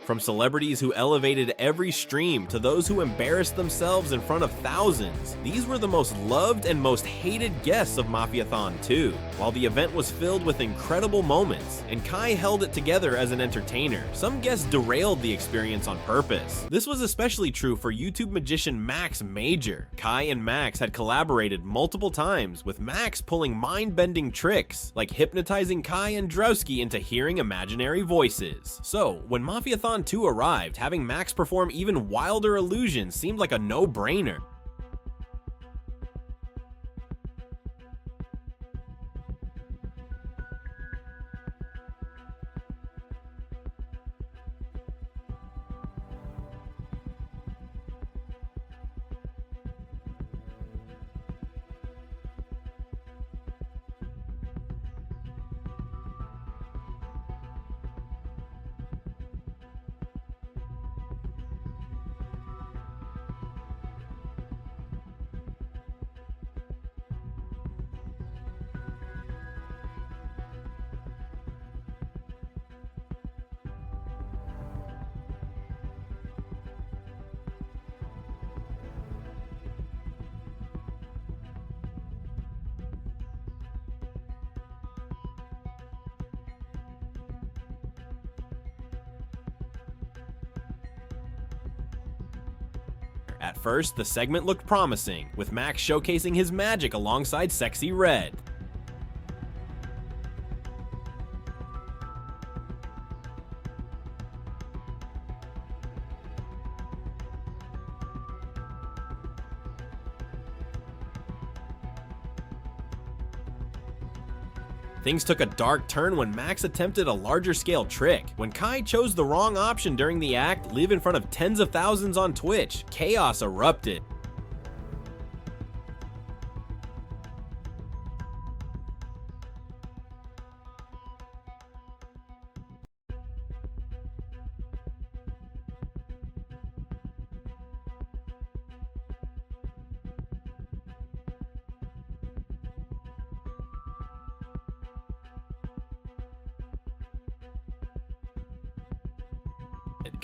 From celebrities who elevated every stream to those who embarrassed themselves in front of thousands, these were the most loved and most hated guests of Mafiathon 2. While the event was filled with incredible moments, and Kai held it together as an entertainer, some guests derailed the experience on purpose. This was especially true for YouTube magician Max Major. Kai and Max had collaborated multiple times, with Max pulling mind-bending tricks, like hypnotizing Kai and Drewski into hearing imaginary voices. So, when Mafiathon 2 arrived, having Max perform even wilder illusions seemed like a no-brainer. At first, the segment looked promising, with Max showcasing his magic alongside Sexy Red. Things took a dark turn when Max attempted a larger scale trick. When Kai chose the wrong option during the act, live in front of tens of thousands on Twitch, chaos erupted.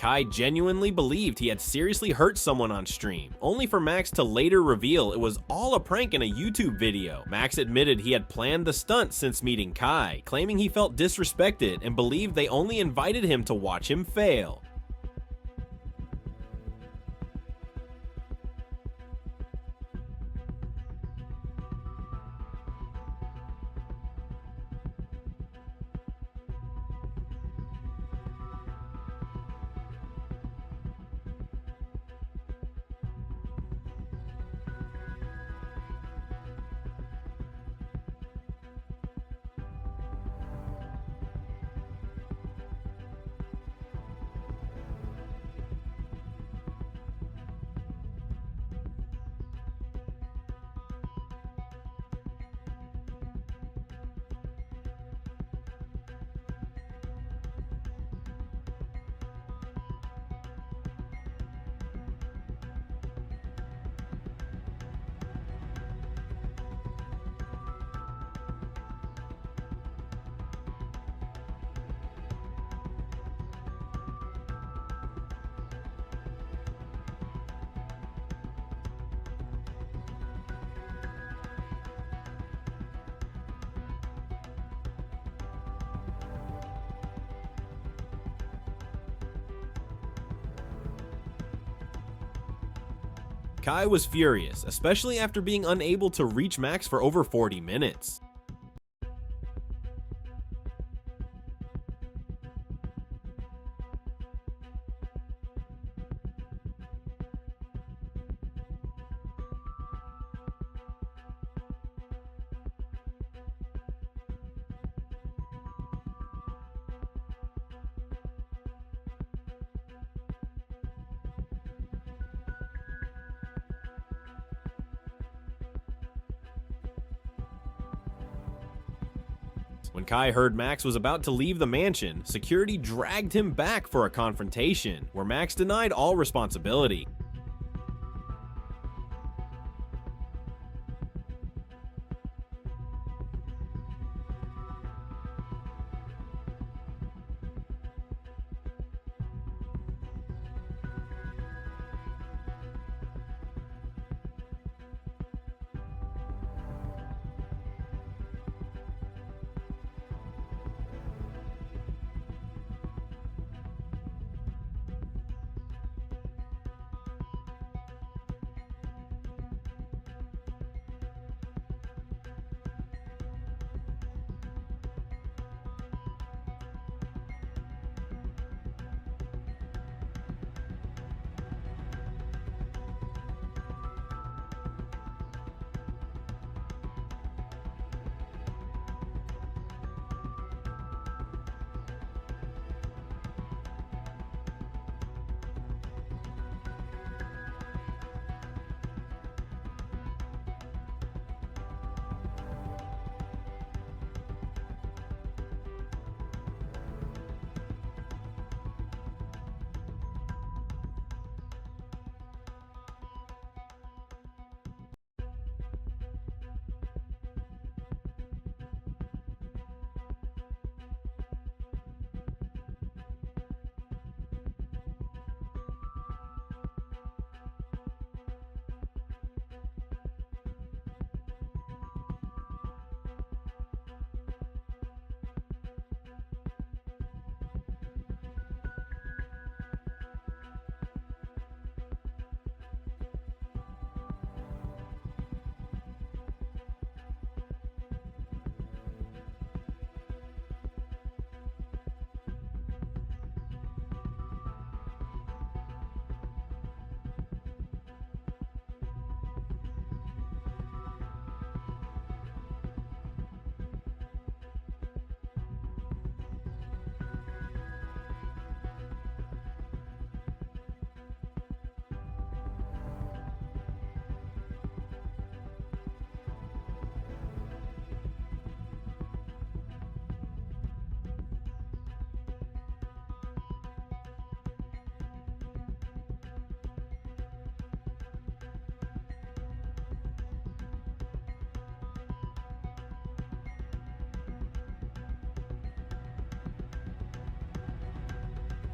Kai genuinely believed he had seriously hurt someone on stream, only for Max to later reveal it was all a prank in a YouTube video. Max admitted he had planned the stunt since meeting Kai, claiming he felt disrespected and believed they only invited him to watch him fail. Kai was furious, especially after being unable to reach Max for over 40 minutes. When Kai heard Max was about to leave the mansion, security dragged him back for a confrontation, where Max denied all responsibility.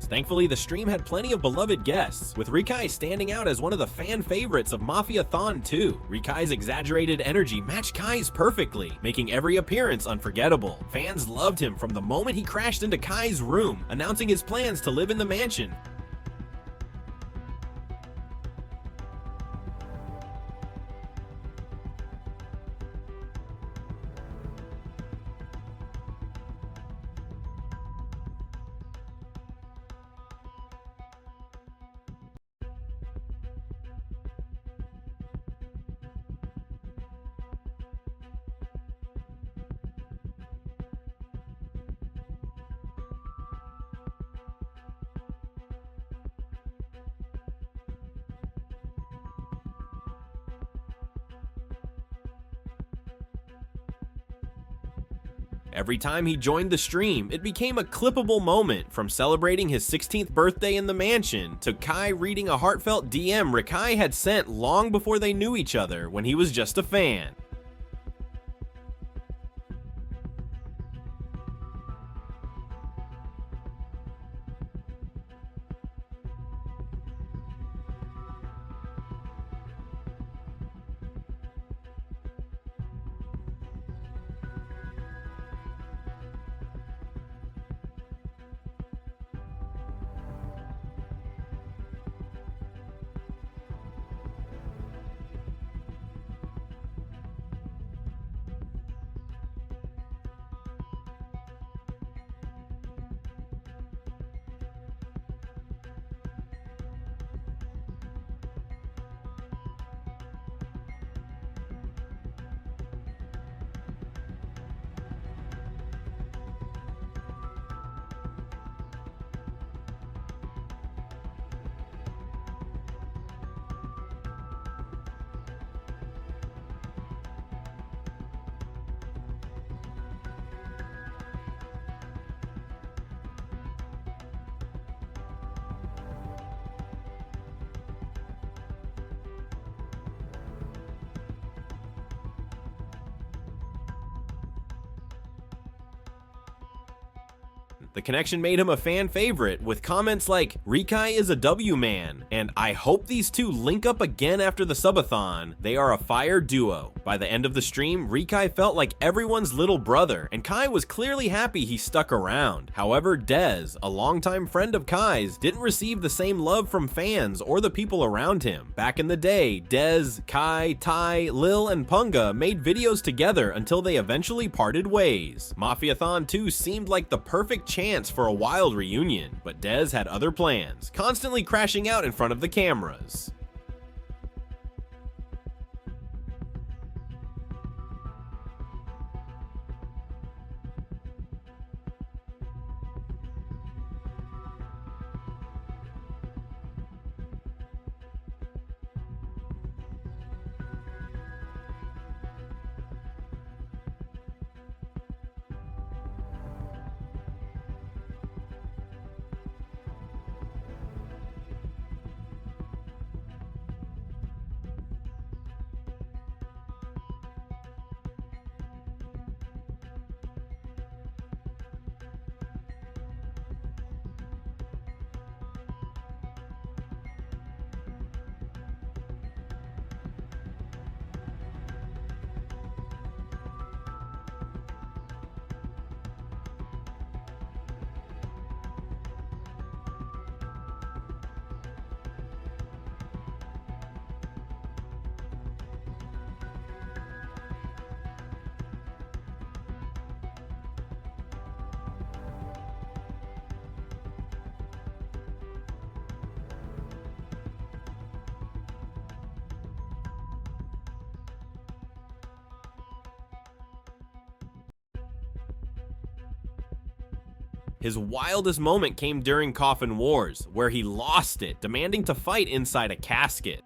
Thankfully, the stream had plenty of beloved guests, with Rikai standing out as one of the fan favorites of Mafiathon 2. Rikai's exaggerated energy matched Kai's perfectly, making every appearance unforgettable. Fans loved him from the moment he crashed into Kai's room, announcing his plans to live in the mansion. Every time he joined the stream, it became a clippable moment, from celebrating his 16th birthday in the mansion to Kai reading a heartfelt DM Rikai had sent long before they knew each other when he was just a fan. The connection made him a fan favorite, with comments like, "Rikai is a W man," and "I hope these two link up again after the subathon. They are a fire duo." By the end of the stream, Rikai felt like everyone's little brother, and Kai was clearly happy he stuck around. However, Dez, a longtime friend of Kai's, didn't receive the same love from fans or the people around him. Back in the day, Dez, Kai, Tai, Lil, and Punga made videos together until they eventually parted ways. Mafiathon 2 seemed like the perfect chance for a wild reunion, but Dez had other plans, constantly crashing out in front of the cameras. His wildest moment came during Coffin Wars, where he lost it, demanding to fight inside a casket.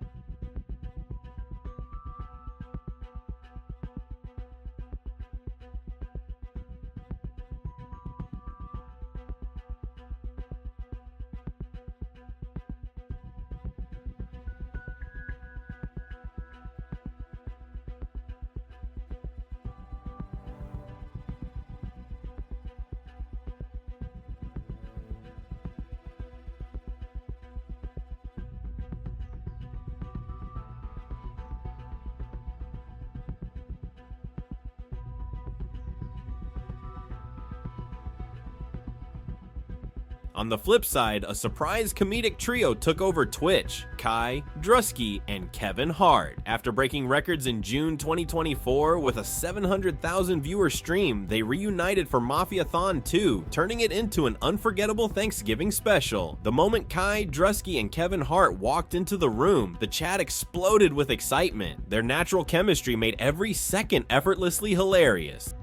On the flip side, a surprise comedic trio took over Twitch: Kai, Drewski, and Kevin Hart. After breaking records in June 2024 with a 700,000 viewer stream, they reunited for Mafiathon 2, turning it into an unforgettable Thanksgiving special. The moment Kai, Drewski, and Kevin Hart walked into the room, the chat exploded with excitement. Their natural chemistry made every second effortlessly hilarious.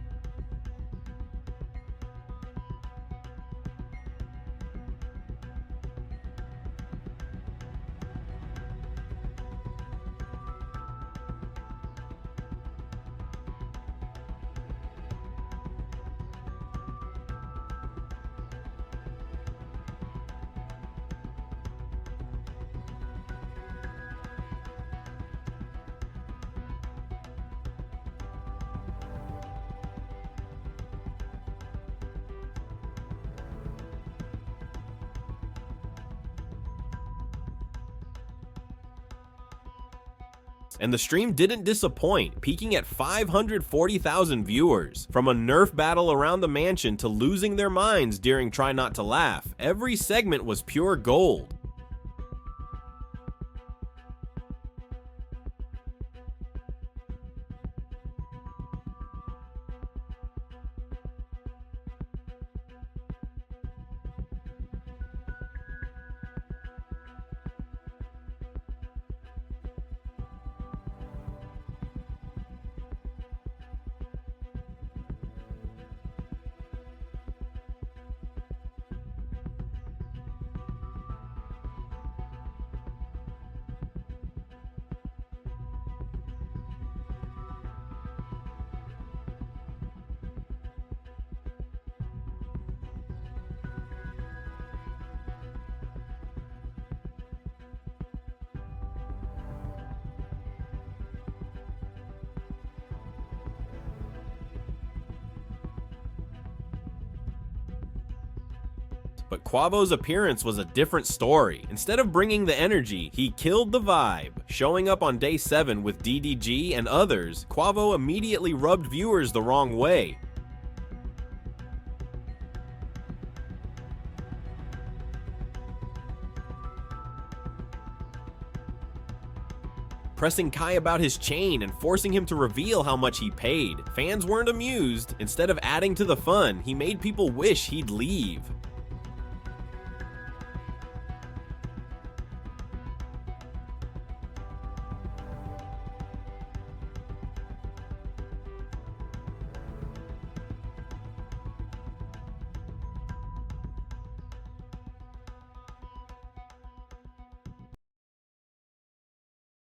And the stream didn't disappoint, peaking at 540,000 viewers. From a Nerf battle around the mansion to losing their minds during Try Not to Laugh, every segment was pure gold. But Quavo's appearance was a different story. Instead of bringing the energy, he killed the vibe. Showing up on day 7 with DDG and others, Quavo immediately rubbed viewers the wrong way. Pressing Kai about his chain and forcing him to reveal how much he paid. Fans weren't amused. Instead of adding to the fun, he made people wish he'd leave.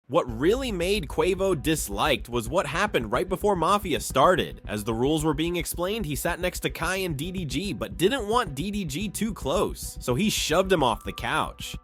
What really made Quavo disliked was what happened right before Mafia started. As the rules were being explained, he sat next to Kai and DDG, but didn't want DDG too close, so he shoved him off the couch.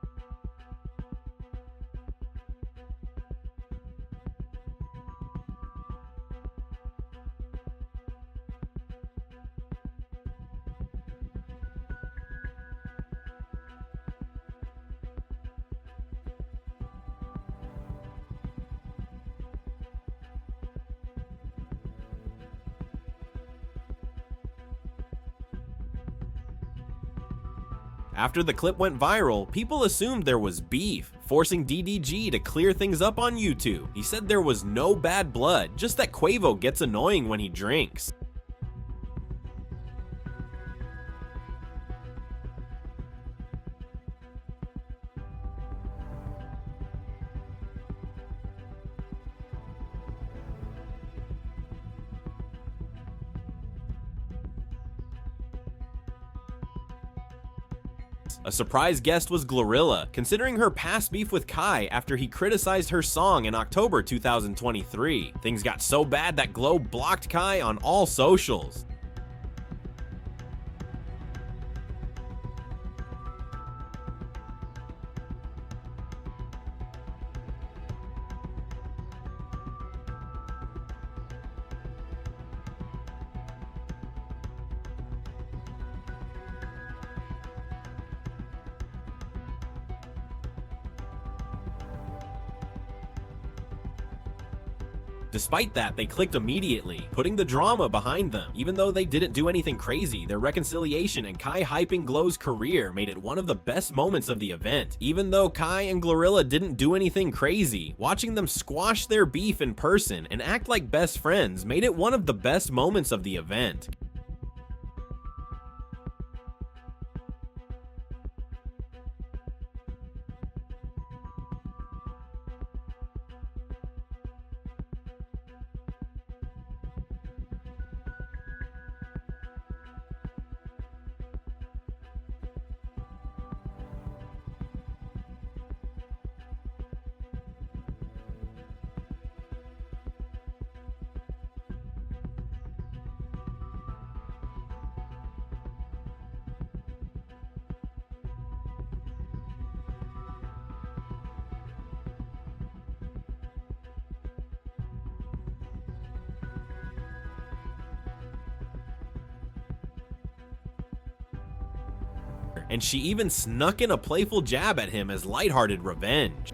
After the clip went viral, people assumed there was beef, forcing DDG to clear things up on YouTube. He said there was no bad blood, just that Quavo gets annoying when he drinks. A surprise guest was Glorilla, considering her past beef with Kai after he criticized her song in October 2023. Things got so bad that Glow blocked Kai on all socials. Despite that, they clicked immediately, putting the drama behind them. Even though they didn't do anything crazy, their reconciliation and Kai hyping Glow's career made it one of the best moments of the event. Even though Kai and Glorilla didn't do anything crazy, watching them squash their beef in person and act like best friends made it one of the best moments of the event. And she even snuck in a playful jab at him as lighthearted revenge.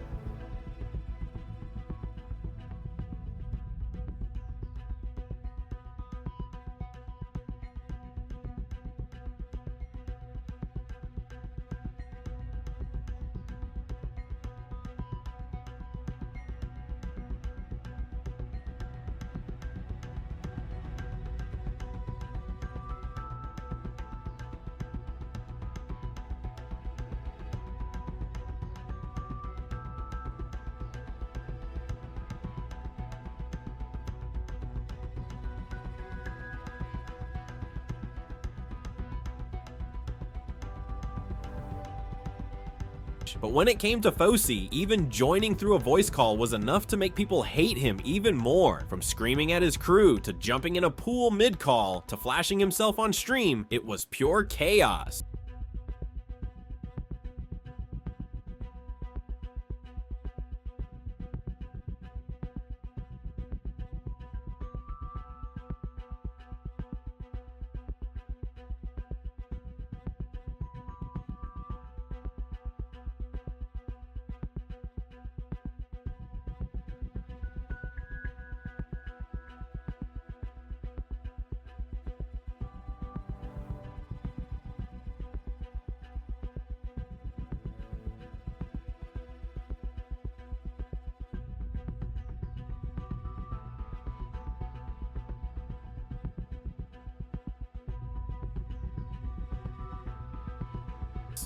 But when it came to Fousey, even joining through a voice call was enough to make people hate him even more. From screaming at his crew, to jumping in a pool mid-call, to flashing himself on stream, it was pure chaos.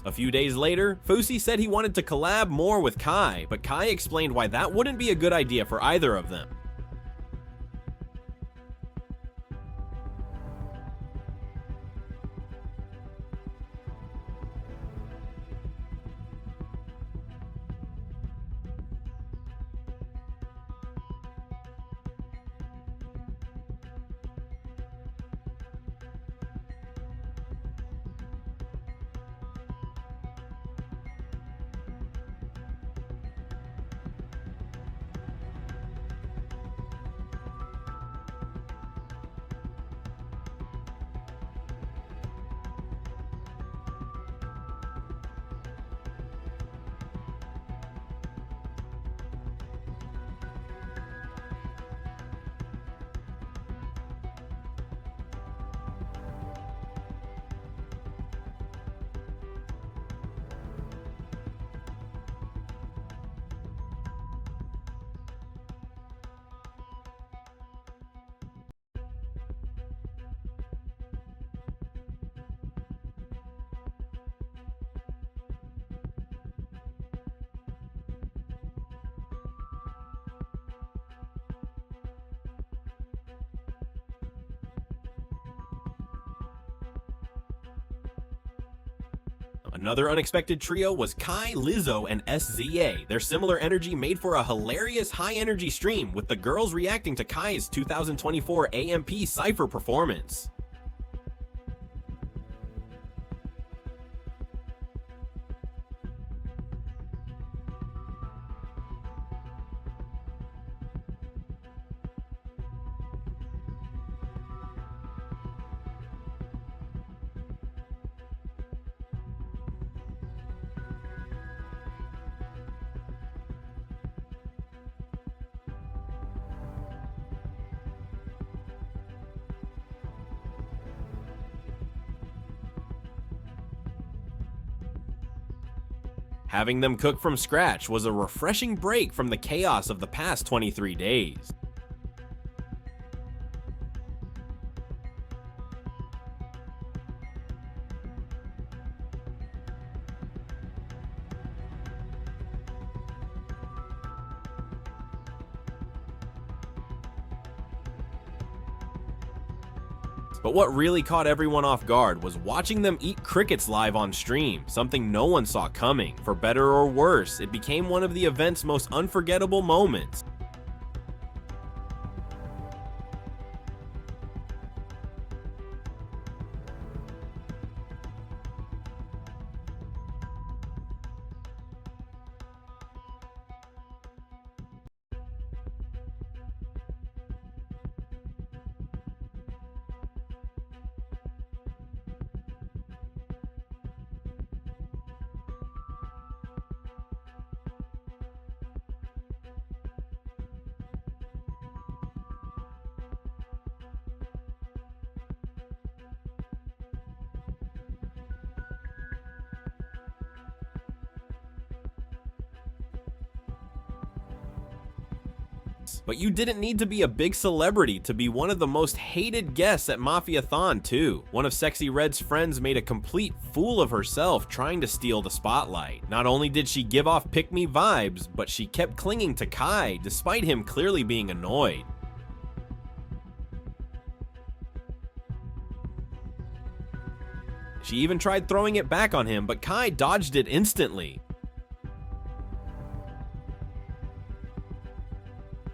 A few days later, Fousey said he wanted to collab more with Kai, but Kai explained why that wouldn't be a good idea for either of them. Another unexpected trio was Kai, Lizzo, and SZA. Their similar energy made for a hilarious high-energy stream, with the girls reacting to Kai's 2024 AMP Cypher performance. Having them cook from scratch was a refreshing break from the chaos of the past 23 days. But what really caught everyone off guard was watching them eat crickets live on stream, something no one saw coming. For better or worse, it became one of the event's most unforgettable moments. But you didn't need to be a big celebrity to be one of the most hated guests at Mafiathon too. One of Sexy Red's friends made a complete fool of herself trying to steal the spotlight. Not only did she give off pick-me vibes, but she kept clinging to Kai despite him clearly being annoyed. She even tried throwing it back on him, but Kai dodged it instantly.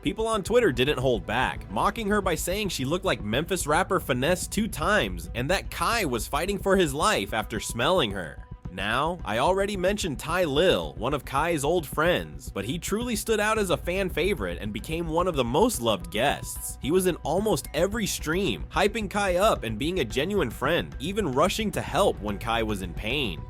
People on Twitter didn't hold back, mocking her by saying she looked like Memphis rapper Finesse 2 times, and that Kai was fighting for his life after smelling her. Now, I already mentioned Ty Lil, one of Kai's old friends, but he truly stood out as a fan favorite and became one of the most loved guests. He was in almost every stream, hyping Kai up and being a genuine friend, even rushing to help when Kai was in pain.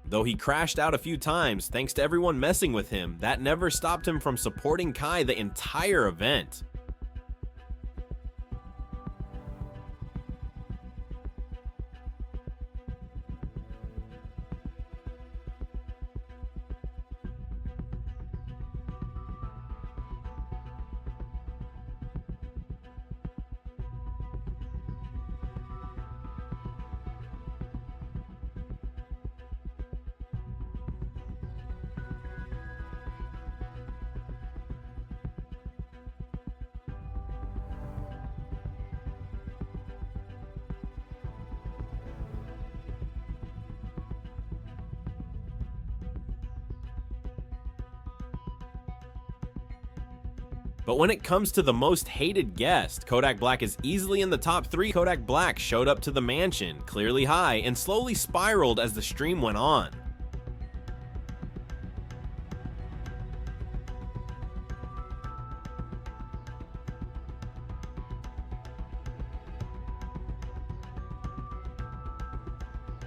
Though he crashed out a few times thanks to everyone messing with him, that never stopped him from supporting Kai the entire event. But when it comes to the most hated guest, Kodak Black is easily in the top 3. Kodak Black showed up to the mansion, clearly high, and slowly spiraled as the stream went on.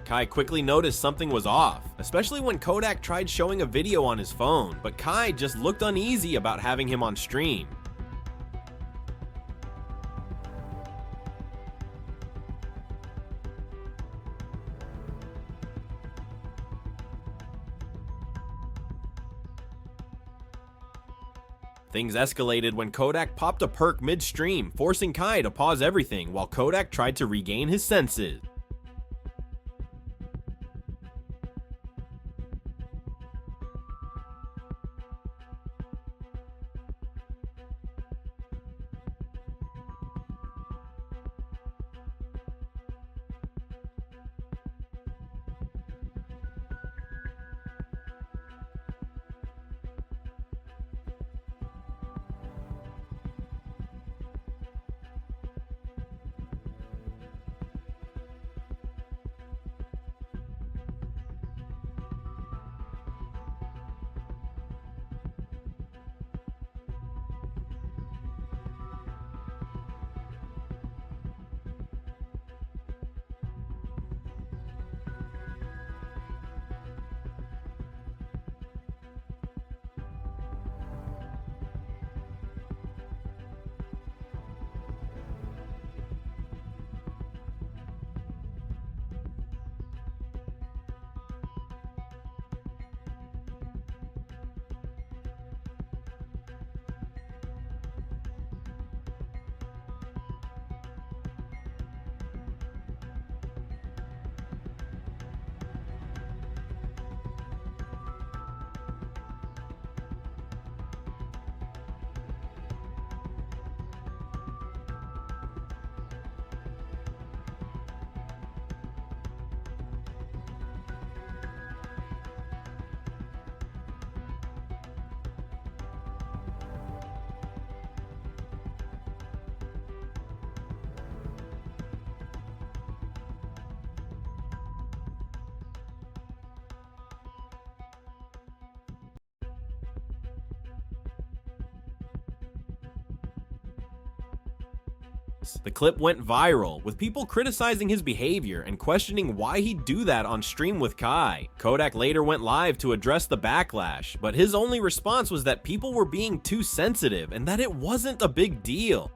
Kai quickly noticed something was off, especially when Kodak tried showing a video on his phone, but Kai just looked uneasy about having him on stream. Things escalated when Kodak popped a perk mid-stream, forcing Kai to pause everything while Kodak tried to regain his senses. The clip went viral, with people criticizing his behavior and questioning why he'd do that on stream with Kai. Kodak later went live to address the backlash, but his only response was that people were being too sensitive and that it wasn't a big deal.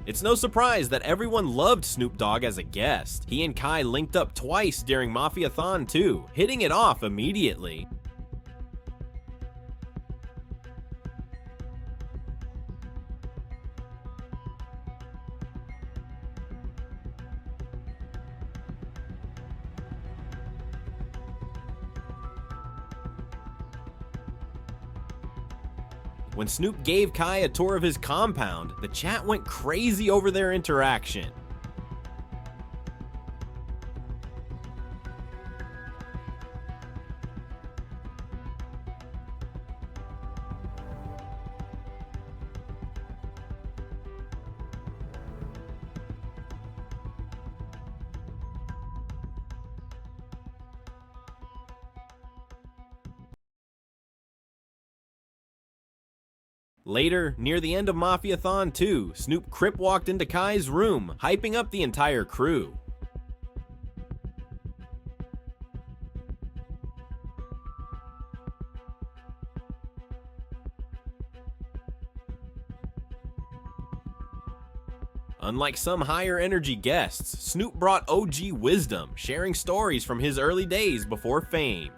It's no surprise that everyone loved Snoop Dogg as a guest. He and Kai linked up twice during Mafiathon too, hitting it off immediately. When Snoop gave Kai a tour of his compound, the chat went crazy over their interaction. Later, near the end of Mafiathon 2, Snoop crip walked into Kai's room, hyping up the entire crew. Unlike some higher energy guests, Snoop brought OG wisdom, sharing stories from his early days before fame.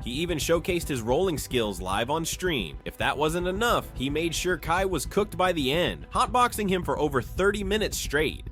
He even showcased his rolling skills live on stream. If that wasn't enough, he made sure Kai was cooked by the end, hotboxing him for over 30 minutes straight.